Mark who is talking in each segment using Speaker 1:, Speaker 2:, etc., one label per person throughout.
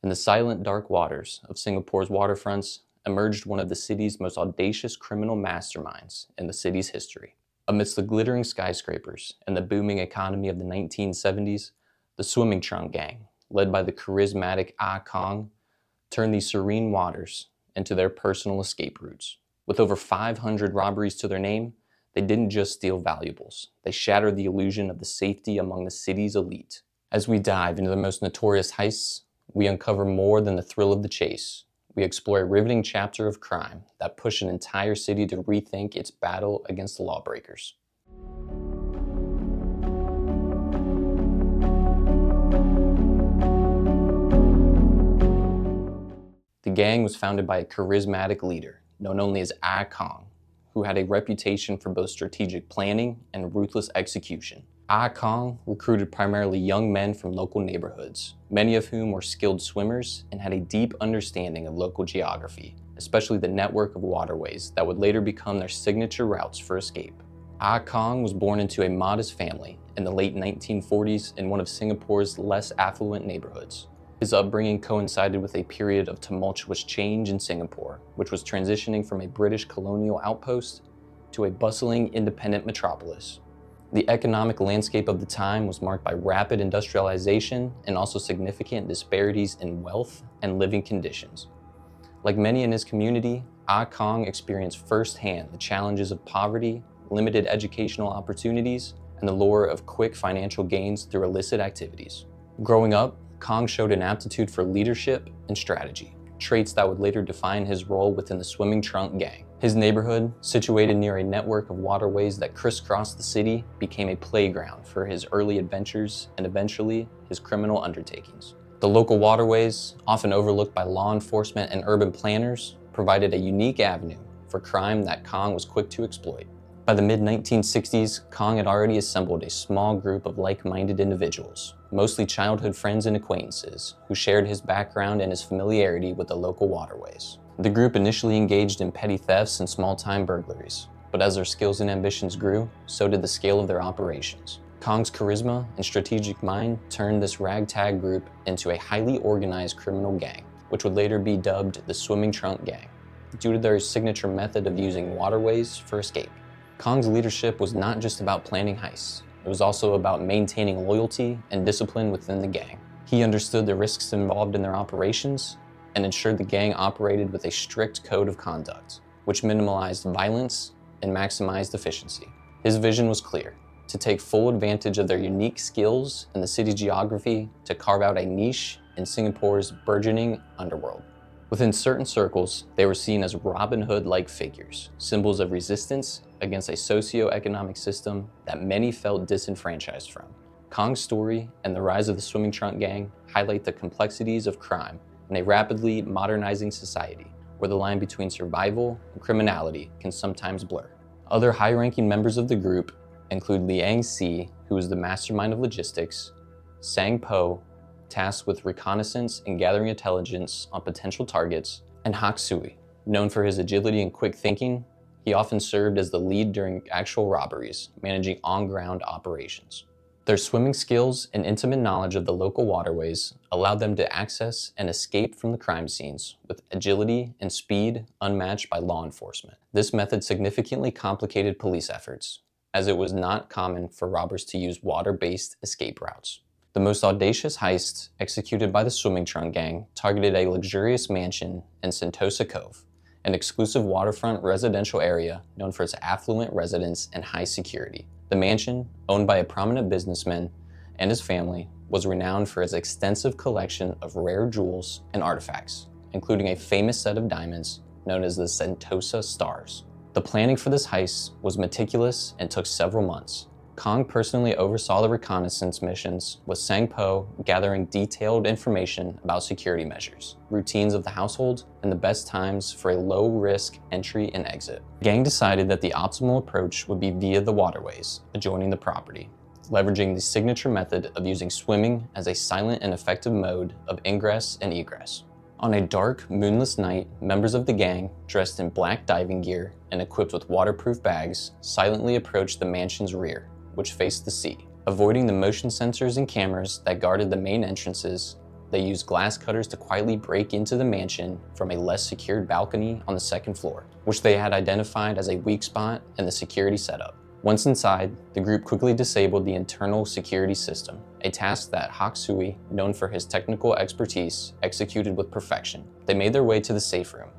Speaker 1: In the silent, dark waters of Singapore's waterfronts emerged one of the city's most audacious criminal masterminds in the city's history. Amidst the glittering skyscrapers and the booming economy of the 1970s, the swimming trunk gang, led by the charismatic Kong, turned these serene waters into their personal escape routes. With over 500 robberies to their name, they didn't just steal valuables, they shattered the illusion of the safety among the city's elite. As we dive into the most notorious heists, we uncover more than the thrill of the chase. We explore a riveting chapter of crime that pushed an entire city to rethink its battle against the lawbreakers. The gang was founded by a charismatic leader, known only as Kong, who had a reputation for both strategic planning and ruthless execution. Kong recruited primarily young men from local neighborhoods, many of whom were skilled swimmers and had a deep understanding of local geography, especially the network of waterways that would later become their signature routes for escape. Kong was born into a modest family in the late 1940s in one of Singapore's less affluent neighborhoods. His upbringing coincided with a period of tumultuous change in Singapore, which was transitioning from a British colonial outpost to a bustling independent metropolis. The economic landscape of the time was marked by rapid industrialization and also significant disparities in wealth and living conditions. Like many in his community, Kong experienced firsthand the challenges of poverty, limited educational opportunities, and the lure of quick financial gains through illicit activities. Growing up, Kong showed an aptitude for leadership and strategy, traits that would later define his role within the swimming trunk gang. His neighborhood, situated near a network of waterways that crisscrossed the city, became a playground for his early adventures and eventually his criminal undertakings. The local waterways, often overlooked by law enforcement and urban planners, provided a unique avenue for crime that Kong was quick to exploit. By the mid-1960s, Kong had already assembled a small group of like-minded individuals, mostly childhood friends and acquaintances, who shared his background and his familiarity with the local waterways. The group initially engaged in petty thefts and small-time burglaries, but as their skills and ambitions grew, so did the scale of their operations. Kong's charisma and strategic mind turned this ragtag group into a highly organized criminal gang, which would later be dubbed the Swimming Trunk Gang, due to their signature method of using waterways for escape. Kong's leadership was not just about planning heists, it was also about maintaining loyalty and discipline within the gang. He understood the risks involved in their operations and ensured the gang operated with a strict code of conduct, which minimized violence and maximized efficiency. His vision was clear: to take full advantage of their unique skills and the city's geography to carve out a niche in Singapore's burgeoning underworld. Within certain circles, they were seen as Robin Hood-like figures, symbols of resistance against a socio-economic system that many felt disenfranchised from. Kong's story and the rise of the Swimming Trunk Gang highlight the complexities of crime in a rapidly modernizing society, where the line between survival and criminality can sometimes blur. Other high-ranking members of the group include Liang Si, who is the mastermind of logistics, Sang Po, tasked with reconnaissance and gathering intelligence on potential targets, and Hak Sui, known for his agility and quick thinking. He often served as the lead during actual robberies, managing on-ground operations. Their swimming skills and intimate knowledge of the local waterways allowed them to access and escape from the crime scenes with agility and speed unmatched by law enforcement. This method significantly complicated police efforts, as it was not common for robbers to use water-based escape routes. The most audacious heists executed by the Swimming Trunk Gang targeted a luxurious mansion in Sentosa Cove, an exclusive waterfront residential area known for its affluent residents and high security. The mansion, owned by a prominent businessman and his family, was renowned for its extensive collection of rare jewels and artifacts, including a famous set of diamonds known as the Sentosa Stars. The planning for this heist was meticulous and took several months. Kong personally oversaw the reconnaissance missions, with Sang Po gathering detailed information about security measures, routines of the household, and the best times for a low-risk entry and exit. The gang decided that the optimal approach would be via the waterways adjoining the property, leveraging the signature method of using swimming as a silent and effective mode of ingress and egress. On a dark, moonless night, members of the gang, dressed in black diving gear and equipped with waterproof bags, silently approached the mansion's rear, which faced the sea. Avoiding the motion sensors and cameras that guarded the main entrances, They used glass cutters to quietly break into the mansion from a less secured balcony on the second floor, which they had identified as a weak spot in the security setup. Once inside, the group quickly disabled the internal security system, a task that Hak Sui, known for his technical expertise, executed with perfection. They made their way to the safe room,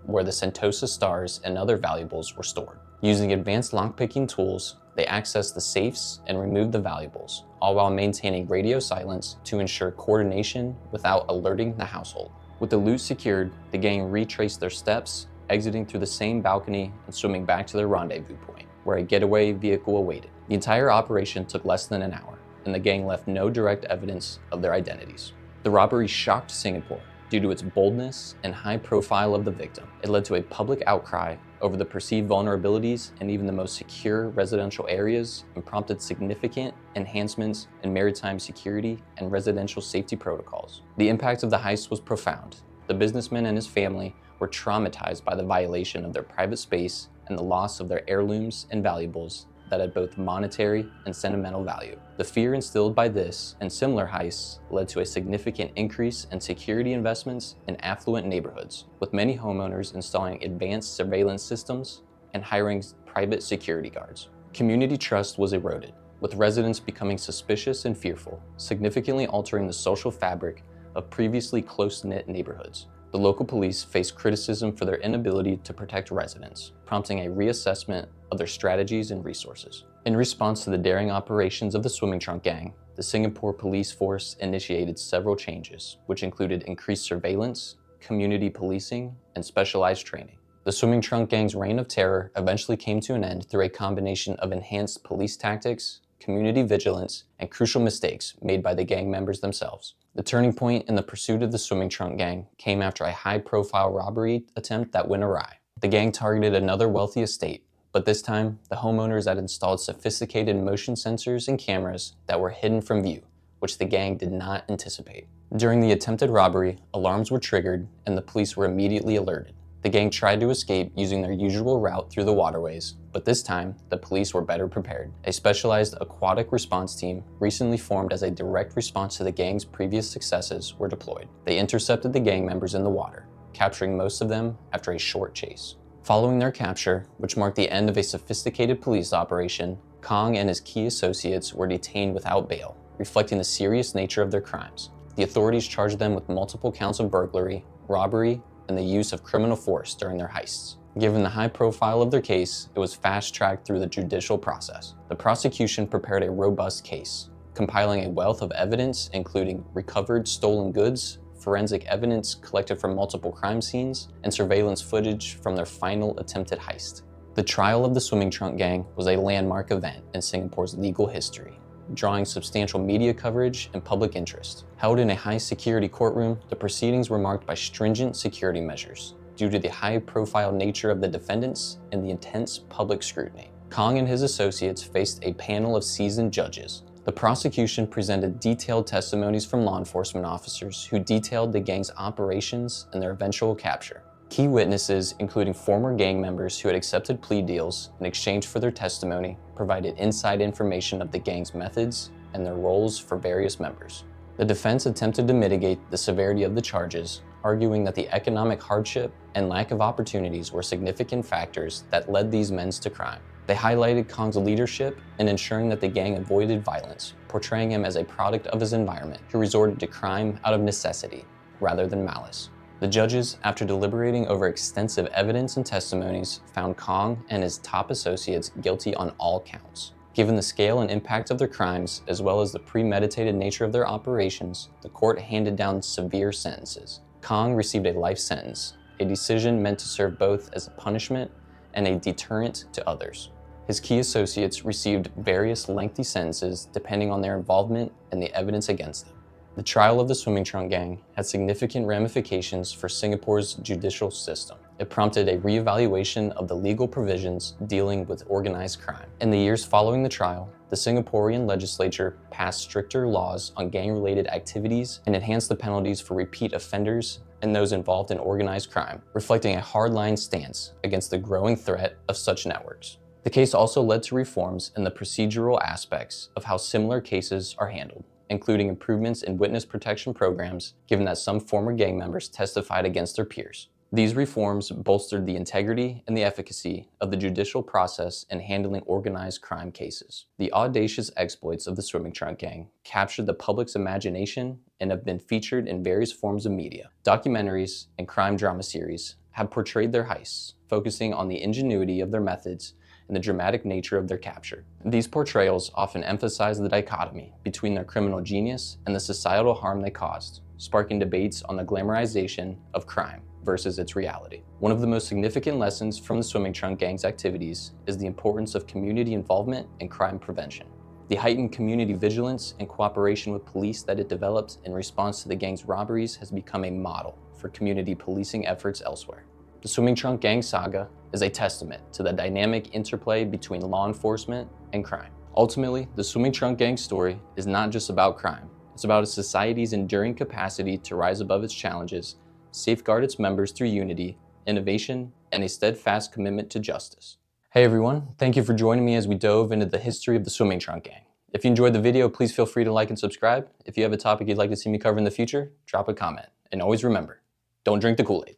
Speaker 1: where the Sentosa stars and other valuables were stored. Using advanced lockpicking tools, they accessed the safes and removed the valuables, all while maintaining radio silence to ensure coordination without alerting the household. With the loot secured, the gang retraced their steps, exiting through the same balcony and swimming back to their rendezvous point, where a getaway vehicle awaited. The entire operation took less than an hour, and the gang left no direct evidence of their identities. The robbery shocked Singapore due to its boldness and high profile of the victim. It led to a public outcry over the perceived vulnerabilities in even the most secure residential areas and prompted significant enhancements in maritime security and residential safety protocols. The impact of the heist was profound. The businessman and his family were traumatized by the violation of their private space and the loss of their heirlooms and valuables that had both monetary and sentimental value. The fear instilled by this and similar heists led to a significant increase in security investments in affluent neighborhoods, with many homeowners installing advanced surveillance systems and hiring private security guards. Community trust was eroded, with residents becoming suspicious and fearful, significantly altering the social fabric of previously close-knit neighborhoods. The local police faced criticism for their inability to protect residents, prompting a reassessment of their strategies and resources. In response to the daring operations of the swimming trunk gang, the Singapore police force initiated several changes, which included increased surveillance, community policing, and specialized training. The swimming trunk gang's reign of terror eventually came to an end through a combination of enhanced police tactics, community vigilance, and crucial mistakes made by the gang members themselves. The turning point in the pursuit of the swimming trunk gang came after a high-profile robbery attempt that went awry. The gang targeted another wealthy estate, but this time, the homeowners had installed sophisticated motion sensors and cameras that were hidden from view, which the gang did not anticipate. During the attempted robbery, alarms were triggered and the police were immediately alerted. The gang tried to escape using their usual route through the waterways, but this time, the police were better prepared. A specialized aquatic response team, recently formed as a direct response to the gang's previous successes, were deployed. They intercepted the gang members in the water, capturing most of them after a short chase. Following their capture, which marked the end of a sophisticated police operation, Kong and his key associates were detained without bail, reflecting the serious nature of their crimes. The authorities charged them with multiple counts of burglary, robbery, and the use of criminal force during their heists. Given the high profile of their case, it was fast-tracked through the judicial process. The prosecution prepared a robust case, compiling a wealth of evidence including recovered stolen goods, forensic evidence collected from multiple crime scenes, and surveillance footage from their final attempted heist. The trial of the swimming trunk gang was a landmark event in Singapore's legal history, drawing substantial media coverage and public interest. Held in a high-security courtroom, the proceedings were marked by stringent security measures due to the high-profile nature of the defendants and the intense public scrutiny. Kong and his associates faced a panel of seasoned judges. The prosecution presented detailed testimonies from law enforcement officers who detailed the gang's operations and their eventual capture. Key witnesses, including former gang members who had accepted plea deals in exchange for their testimony, provided inside information of the gang's methods and their roles for various members. The defense attempted to mitigate the severity of the charges, arguing that the economic hardship and lack of opportunities were significant factors that led these men to crime. They highlighted Kong's leadership in ensuring that the gang avoided violence, portraying him as a product of his environment who resorted to crime out of necessity rather than malice. The judges, after deliberating over extensive evidence and testimonies, found Kong and his top associates guilty on all counts. Given the scale and impact of their crimes, as well as the premeditated nature of their operations, the court handed down severe sentences. Kong received a life sentence, a decision meant to serve both as a punishment and a deterrent to others. His key associates received various lengthy sentences depending on their involvement and the evidence against them. The trial of the swimming trunk gang had significant ramifications for Singapore's judicial system. It prompted a reevaluation of the legal provisions dealing with organized crime. In the years following the trial, the Singaporean legislature passed stricter laws on gang-related activities and enhanced the penalties for repeat offenders and those involved in organized crime, reflecting a hardline stance against the growing threat of such networks. The case also led to reforms in the procedural aspects of how similar cases are handled, including improvements in witness protection programs, given that some former gang members testified against their peers. These reforms bolstered the integrity and the efficacy of the judicial process in handling organized crime cases. The audacious exploits of the swimming trunk gang captured the public's imagination and have been featured in various forms of media. Documentaries and crime drama series have portrayed their heists, focusing on the ingenuity of their methods and the dramatic nature of their capture. These portrayals often emphasize the dichotomy between their criminal genius and the societal harm they caused, sparking debates on the glamorization of crime versus its reality. One of the most significant lessons from the swimming trunk gang's activities is the importance of community involvement in crime prevention. The heightened community vigilance and cooperation with police that it developed in response to the gang's robberies has become a model for community policing efforts elsewhere. The swimming trunk gang saga is a testament to the dynamic interplay between law enforcement and crime. Ultimately, the swimming trunk gang story is not just about crime. It's about a society's enduring capacity to rise above its challenges, safeguard its members through unity, innovation, and a steadfast commitment to justice. Hey everyone, thank you for joining me as we dove into the history of the swimming trunk gang. If you enjoyed the video, please feel free to like and subscribe. If you have a topic you'd like to see me cover in the future, drop a comment. And always remember, don't drink the Kool-Aid.